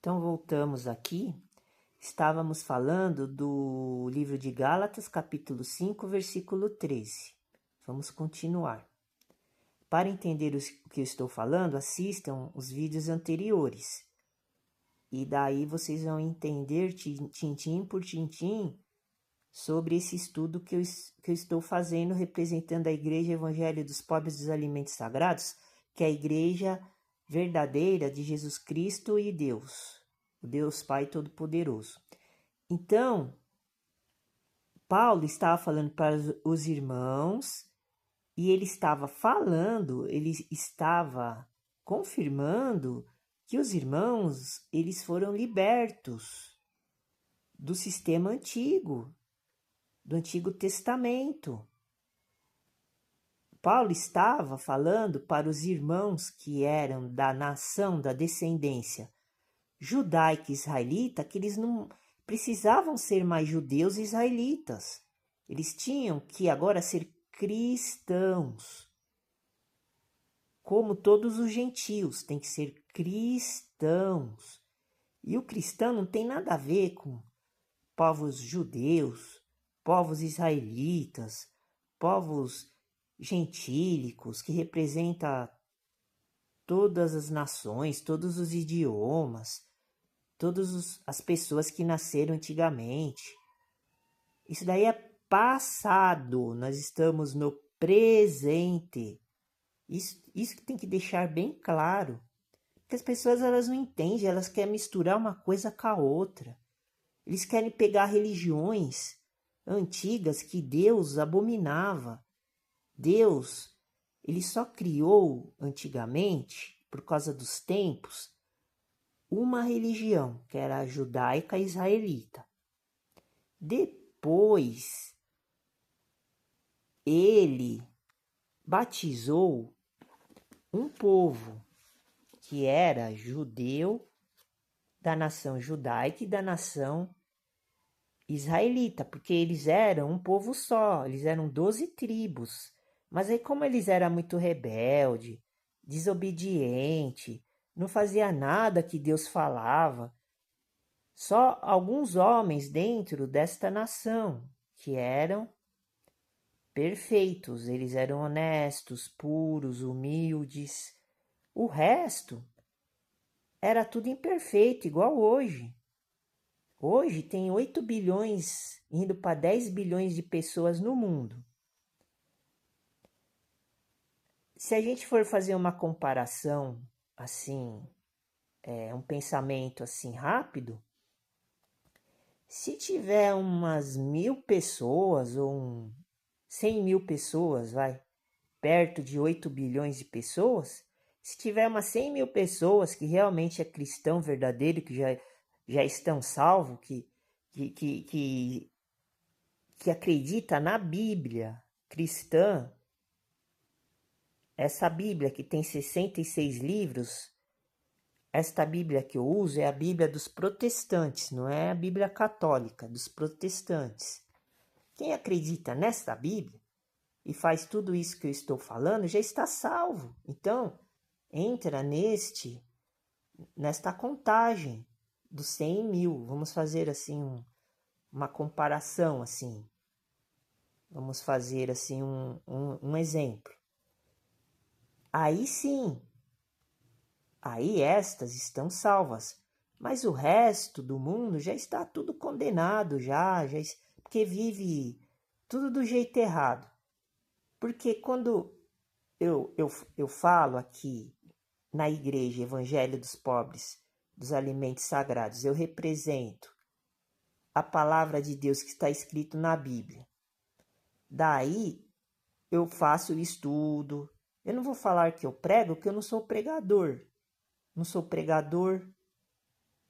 Então, voltamos aqui. Estávamos falando do livro de Gálatas, capítulo 5, versículo 13. Vamos continuar. Para entender o que eu estou falando, assistam os vídeos anteriores. E daí vocês vão entender tintim por tintim sobre esse estudo que eu estou fazendo, representando a Igreja Evangelho dos Pobres dos Alimentos Sagrados, que é a Igreja verdadeira de Jesus Cristo e Deus, o Deus Pai Todo-Poderoso. Então, Paulo estava falando para os irmãos e ele estava confirmando que os irmãos, eles foram libertos do sistema antigo, do Antigo Testamento. Paulo estava falando para os irmãos que eram da nação, da descendência judaica e israelita, que eles não precisavam ser mais judeus e israelitas. Eles tinham que agora ser cristãos. Como todos os gentios, têm que ser cristãos. E o cristão não tem nada a ver com povos judeus, povos israelitas, povos gentílicos, que representa todas as nações, todos os idiomas, todas as pessoas que nasceram antigamente. Isso daí é passado, nós estamos no presente. Isso que tem que deixar bem claro. Porque as pessoas elas não entendem, elas querem misturar uma coisa com a outra. Eles querem pegar religiões antigas que Deus abominava. Deus, ele só criou antigamente, por causa dos tempos, uma religião, que era a judaica e israelita. Depois, ele batizou um povo que era judeu, da nação judaica e da nação israelita, porque eles eram um povo só, eles eram 12 tribos. Mas aí como eles eram muito rebelde, desobediente, não fazia nada que Deus falava, só alguns homens dentro desta nação que eram perfeitos, eles eram honestos, puros, humildes. O resto era tudo imperfeito, igual hoje. Hoje tem 8 bilhões, indo para 10 bilhões de pessoas no mundo. Se a gente for fazer uma comparação, assim, um pensamento assim rápido, se tiver umas 1.000 pessoas ou 100 mil pessoas, perto de 8 bilhões de pessoas, se tiver umas 100 mil pessoas que realmente é cristão verdadeiro, que já estão salvos, que acredita na Bíblia cristã, essa Bíblia que tem 66 livros, esta Bíblia que eu uso é a Bíblia dos protestantes, não é a Bíblia católica, dos protestantes. Quem acredita nesta Bíblia e faz tudo isso que eu estou falando já está salvo. Então, entra nesta contagem dos 100 mil. Vamos fazer assim uma comparação assim. Vamos fazer assim um exemplo. Aí sim, aí estas estão salvas, mas o resto do mundo já está tudo condenado, porque vive tudo do jeito errado. Porque quando eu falo aqui na Igreja Evangelho dos Pobres dos Alimentos Sagrados, eu represento a palavra de Deus que está escrito na Bíblia. Daí eu faço o estudo. Eu não vou falar que eu prego, porque eu não sou pregador. Não sou pregador.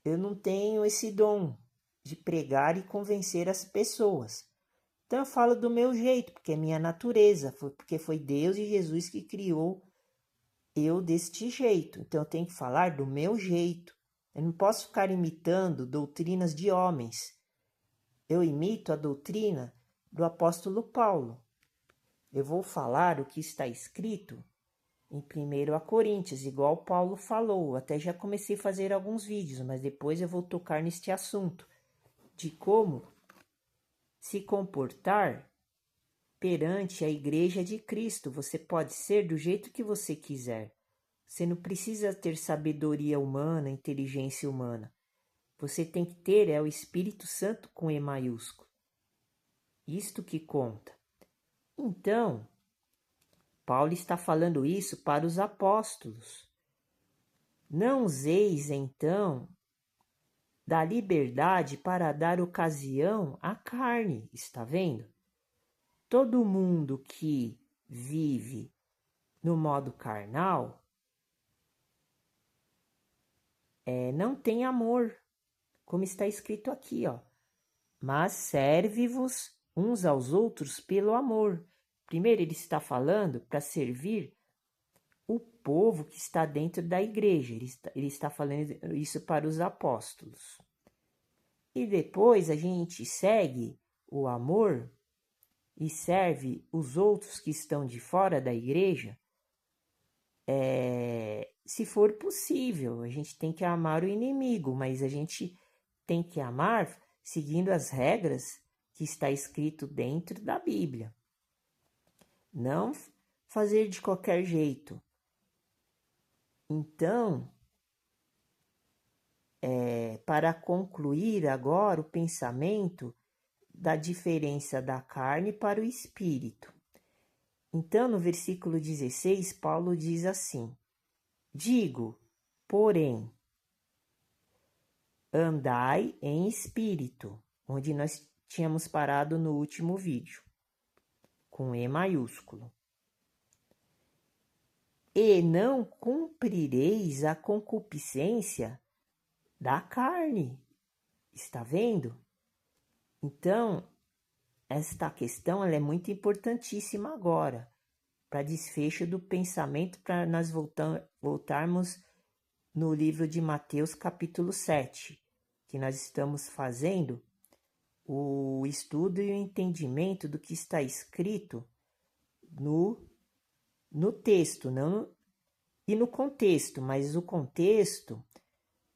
Eu não tenho esse dom de pregar e convencer as pessoas. Então eu falo do meu jeito, porque é minha natureza, porque foi Deus e Jesus que criou eu deste jeito. Então eu tenho que falar do meu jeito. Eu não posso ficar imitando doutrinas de homens. Eu imito a doutrina do apóstolo Paulo. Eu vou falar o que está escrito em 1 Coríntios, igual Paulo falou. Até já comecei a fazer alguns vídeos, mas depois eu vou tocar neste assunto de como se comportar perante a Igreja de Cristo. Você pode ser do jeito que você quiser. Você não precisa ter sabedoria humana, inteligência humana. Você tem que ter o Espírito Santo com E maiúsculo. Isto que conta. Então, Paulo está falando isso para os apóstolos. Não useis, então, da liberdade para dar ocasião à carne, está vendo? Todo mundo que vive no modo carnal não tem amor, como está escrito aqui, ó. Mas serve-vos uns aos outros pelo amor. Primeiro ele está falando para servir o povo que está dentro da igreja. Ele está falando isso para os apóstolos. E depois a gente segue o amor e serve os outros que estão de fora da igreja, se for possível. A gente tem que amar o inimigo, mas a gente tem que amar seguindo as regras que está escrito dentro da Bíblia. Não fazer de qualquer jeito. Então, para concluir agora o pensamento da diferença da carne para o espírito. Então, no versículo 16, Paulo diz assim: digo, porém, andai em espírito, onde nós tínhamos parado no último vídeo, com E maiúsculo. E não cumprireis a concupiscência da carne. Está vendo? Então, esta questão ela é muito importantíssima agora, para desfecho do pensamento, para nós voltarmos no livro de Mateus, capítulo 7, que nós estamos fazendo o estudo e o entendimento do que está escrito no texto, não e no contexto, mas o contexto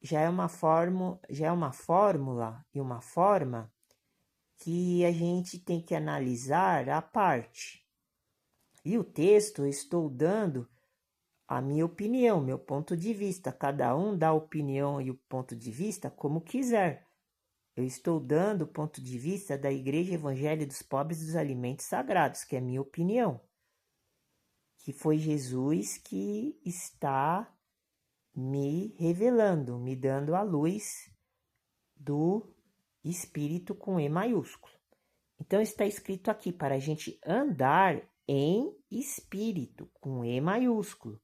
já é uma fórmula e uma forma que a gente tem que analisar à parte. E o texto eu estou dando a minha opinião, meu ponto de vista. Cada um dá a opinião e o ponto de vista como quiser. Eu estou dando o ponto de vista da Igreja Evangélica dos Pobres dos Alimentos Sagrados, que é a minha opinião. Que foi Jesus que está me revelando, me dando a luz do Espírito com E maiúsculo. Então está escrito aqui para a gente andar em Espírito com E maiúsculo,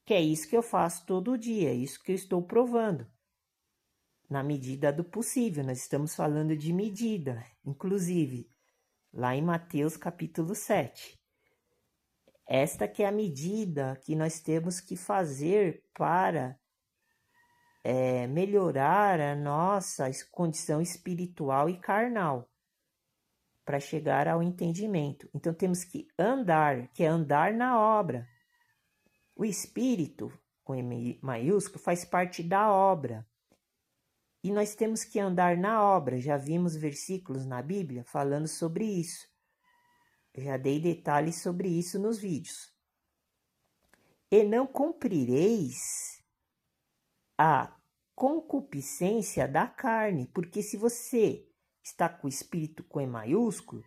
que é isso que eu faço todo dia, é isso que eu estou provando. Na medida do possível, nós estamos falando de medida, inclusive, lá em Mateus capítulo 7. Esta que é a medida que nós temos que fazer para melhorar a nossa condição espiritual e carnal, para chegar ao entendimento. Então temos que andar, que é andar na obra. O Espírito, com E maiúsculo, faz parte da obra. E nós temos que andar na obra. Já vimos versículos na Bíblia falando sobre isso. Já dei detalhes sobre isso nos vídeos. E não cumprireis a concupiscência da carne, porque se você está com o espírito com E maiúsculo,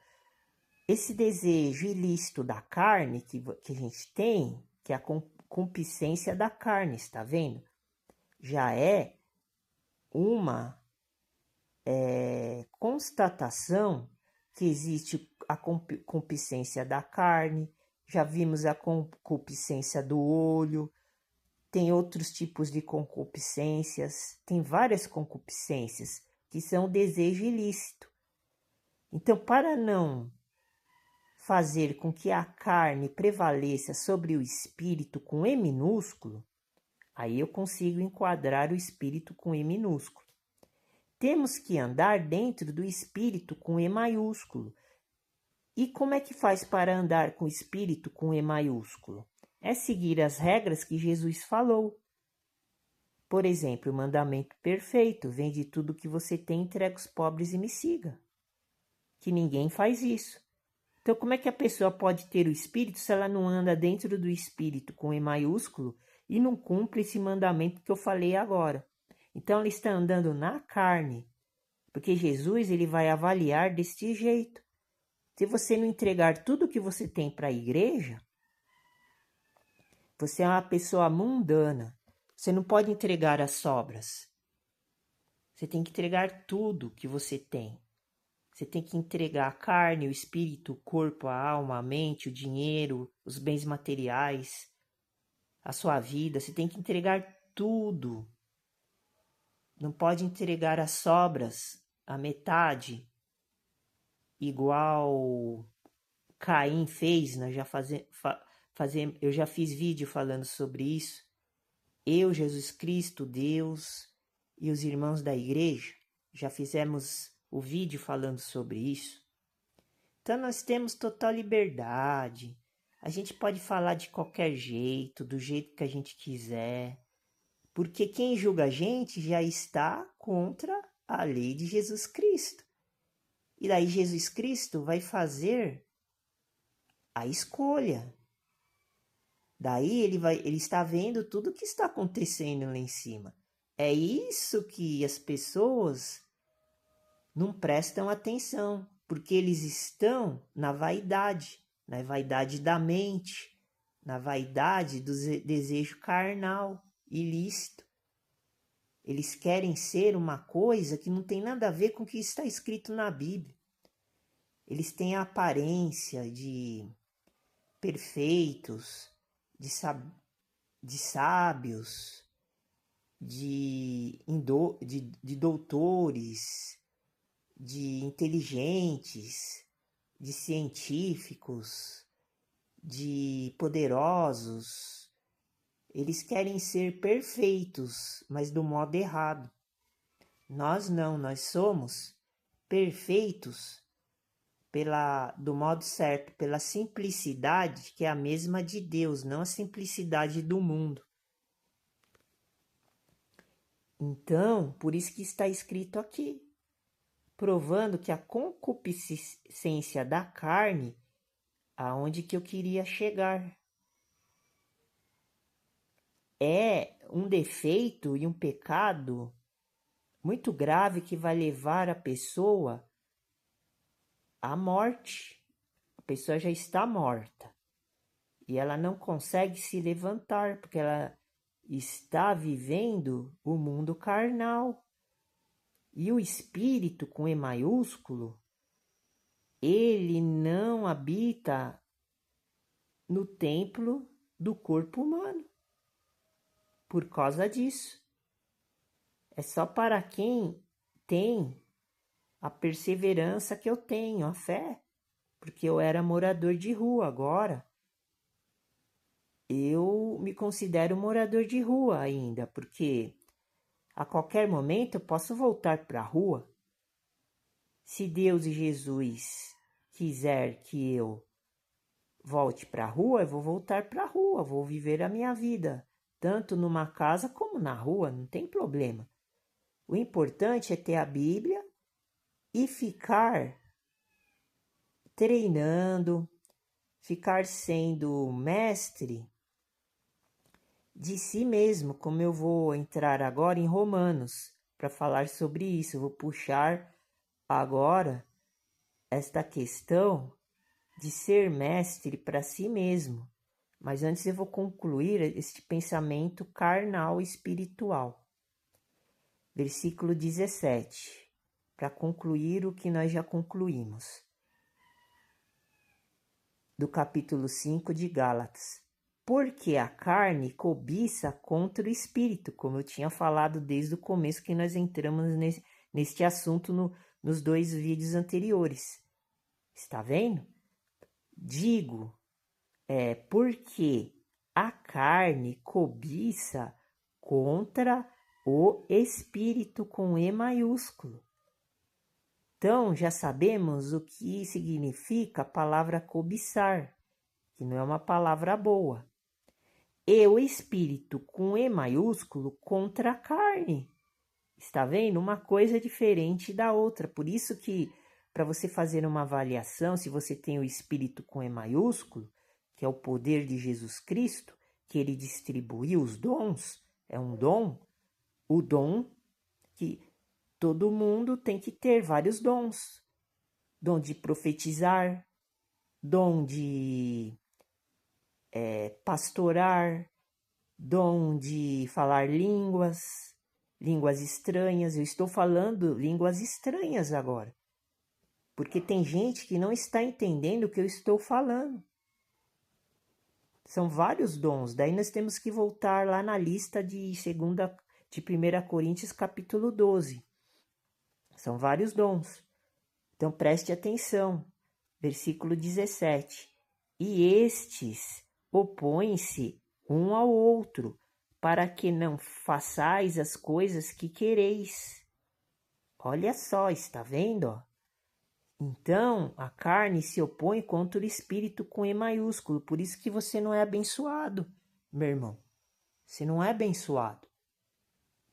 esse desejo ilícito da carne que a gente tem, que é a concupiscência da carne, está vendo? Já é uma constatação que existe a concupiscência da carne, já vimos a concupiscência do olho, tem outros tipos de concupiscências, tem várias concupiscências que são desejo ilícito. Então, para não fazer com que a carne prevaleça sobre o espírito com E minúsculo, aí eu consigo enquadrar o espírito com E minúsculo. Temos que andar dentro do espírito com E maiúsculo. E como é que faz para andar com o espírito com E maiúsculo? é seguir as regras que Jesus falou. Por exemplo, o mandamento perfeito: vende tudo que você tem, entrega aos pobres e me siga. Que ninguém faz isso. Então, como é que a pessoa pode ter o Espírito se ela não anda dentro do Espírito com E maiúsculo e não cumpre esse mandamento que eu falei agora? Então, ela está andando na carne, porque Jesus ele vai avaliar deste jeito. Se você não entregar tudo que você tem para a igreja, você é uma pessoa mundana. Você não pode entregar as sobras. Você tem que entregar tudo que você tem. Você tem que entregar a carne, o espírito, o corpo, a alma, a mente, o dinheiro, os bens materiais, a sua vida. Você tem que entregar tudo. Não pode entregar as sobras, a metade, igual Caim fez. Nós já eu já fiz vídeo falando sobre isso. Eu, Jesus Cristo, Deus e os irmãos da igreja já fizemos o vídeo falando sobre isso. Então nós temos total liberdade. A gente pode falar de qualquer jeito, do jeito que a gente quiser. Porque quem julga a gente já está contra a lei de Jesus Cristo. E daí Jesus Cristo vai fazer a escolha. Daí ele está vendo tudo o que está acontecendo lá em cima. É isso que as pessoas não prestam atenção, porque eles estão na vaidade da mente, na vaidade do desejo carnal, ilícito. Eles querem ser uma coisa que não tem nada a ver com o que está escrito na Bíblia. Eles têm a aparência de perfeitos, de sábios, de doutores, de inteligentes, de científicos, de poderosos. Eles querem ser perfeitos, mas do modo errado. Nós não, nós somos perfeitos do modo certo, pela simplicidade que é a mesma de Deus, não a simplicidade do mundo. Então, por isso que está escrito aqui, provando que a concupiscência da carne, aonde que eu queria chegar, é um defeito e um pecado muito grave que vai levar a pessoa à morte. A pessoa já está morta e ela não consegue se levantar porque ela está vivendo o mundo carnal. E o espírito com E maiúsculo, ele não habita no templo do corpo humano. Por causa disso. É só para quem tem a perseverança que eu tenho, a fé. Porque eu era morador de rua, agora eu me considero morador de rua ainda, porque a qualquer momento eu posso voltar para a rua. Se Deus e Jesus quiser que eu volte para a rua, eu vou voltar para a rua, vou viver a minha vida, tanto numa casa como na rua, não tem problema. O importante é ter a Bíblia e ficar treinando, ficar sendo mestre de si mesmo, como eu vou entrar agora em Romanos para falar sobre isso. Eu vou puxar agora esta questão de ser mestre para si mesmo. Mas antes eu vou concluir este pensamento carnal e espiritual. Versículo 17, para concluir o que nós já concluímos. Do capítulo 5 de Gálatas. Porque a carne cobiça contra o espírito, como eu tinha falado desde o começo que nós entramos neste assunto nos 2 vídeos anteriores. Está vendo? Digo, porque a carne cobiça contra o espírito com E maiúsculo. Então, já sabemos o que significa a palavra cobiçar, que não é uma palavra boa. e o espírito com E maiúsculo contra a carne. Está vendo? Uma coisa diferente da outra. Por isso que, para você fazer uma avaliação, se você tem o espírito com E maiúsculo, que é o poder de Jesus Cristo, que ele distribuiu os dons, é um dom, o dom que todo mundo tem que ter vários dons. Dom de profetizar, dom de pastorar, dom de falar línguas estranhas. Eu estou falando línguas estranhas agora, porque tem gente que não está entendendo o que eu estou falando. São vários dons. Daí nós temos que voltar lá na lista de 1 Coríntios capítulo 12. São vários dons. Então preste atenção. Versículo 17. E estes opõem-se um ao outro, para que não façais as coisas que quereis. Olha só, está vendo? Então, a carne se opõe contra o espírito com E maiúsculo. Por isso que você não é abençoado, meu irmão. Você não é abençoado.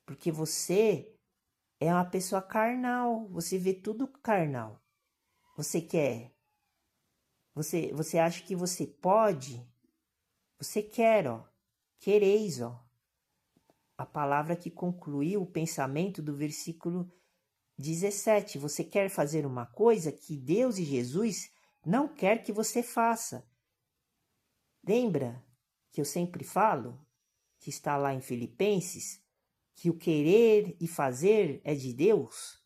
Porque você é uma pessoa carnal. Você vê tudo carnal. Você quer. Você acha que você pode? Você quer, ó. Quereis, ó. A palavra que concluiu o pensamento do versículo 17. Você quer fazer uma coisa que Deus e Jesus não quer que você faça. Lembra que eu sempre falo, que está lá em Filipenses, que o querer e fazer é de Deus?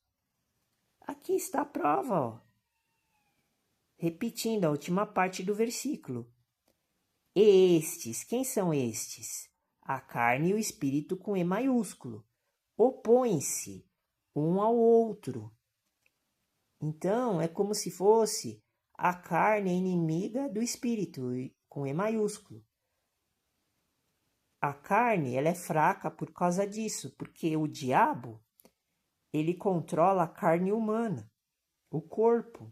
Aqui está a prova, ó. Repetindo a última parte do versículo. Estes, quem são estes? A carne e o espírito com E maiúsculo. Opõem-se um ao outro. Então, é como se fosse a carne inimiga do espírito, com E maiúsculo. A carne, ela é fraca por causa disso, porque o diabo, ele controla a carne humana, o corpo,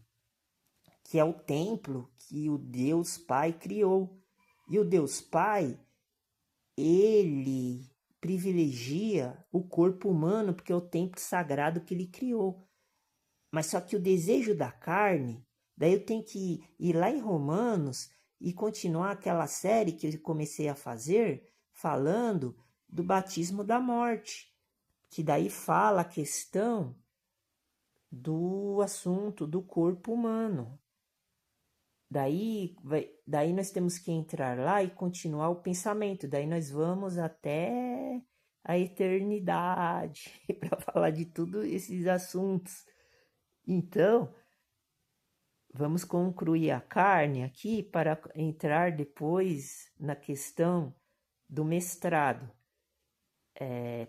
que é o templo que o Deus Pai criou. E o Deus Pai, ele privilegia o corpo humano porque é o templo sagrado que ele criou. Mas só que o desejo da carne, daí eu tenho que ir lá em Romanos e continuar aquela série que eu comecei a fazer, falando do batismo da morte, que daí fala a questão do assunto do corpo humano. Daí nós temos que entrar lá e continuar o pensamento. Daí nós vamos até a eternidade para falar de todos esses assuntos. Então, vamos concluir a carne aqui para entrar depois na questão do mestrado.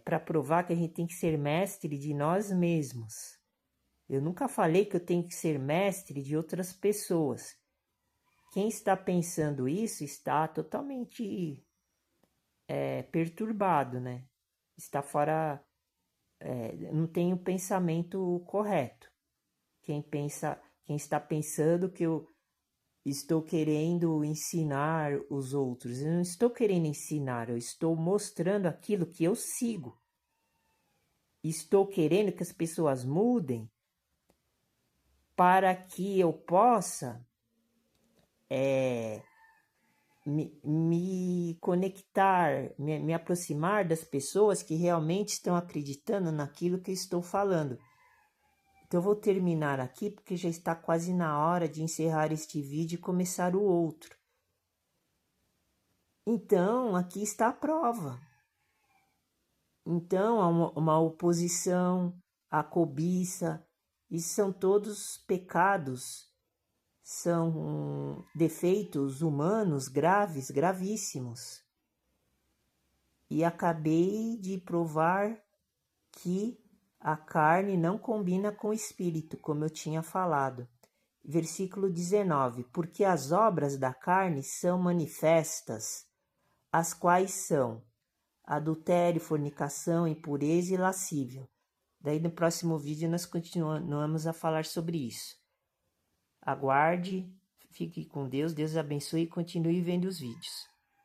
Para provar que a gente tem que ser mestre de nós mesmos. Eu nunca falei que eu tenho que ser mestre de outras pessoas. Quem está pensando isso está totalmente perturbado, né? Está fora, não tem o pensamento correto. Quem está pensando que eu estou querendo ensinar os outros. Eu não estou querendo ensinar, eu estou mostrando aquilo que eu sigo. Estou querendo que as pessoas mudem para que eu possa me conectar, me aproximar das pessoas que realmente estão acreditando naquilo que eu estou falando. Então eu vou terminar aqui porque já está quase na hora de encerrar este vídeo e começar o outro. Então, aqui está a prova. Então, há uma oposição, a cobiça, isso são todos pecados, são defeitos humanos graves, gravíssimos. E acabei de provar que a carne não combina com o espírito, como eu tinha falado. Versículo 19. Porque as obras da carne são manifestas, as quais são adultério, fornicação, impureza e lascívia. Daí no próximo vídeo nós continuamos a falar sobre isso. Aguarde, fique com Deus, Deus abençoe e continue vendo os vídeos.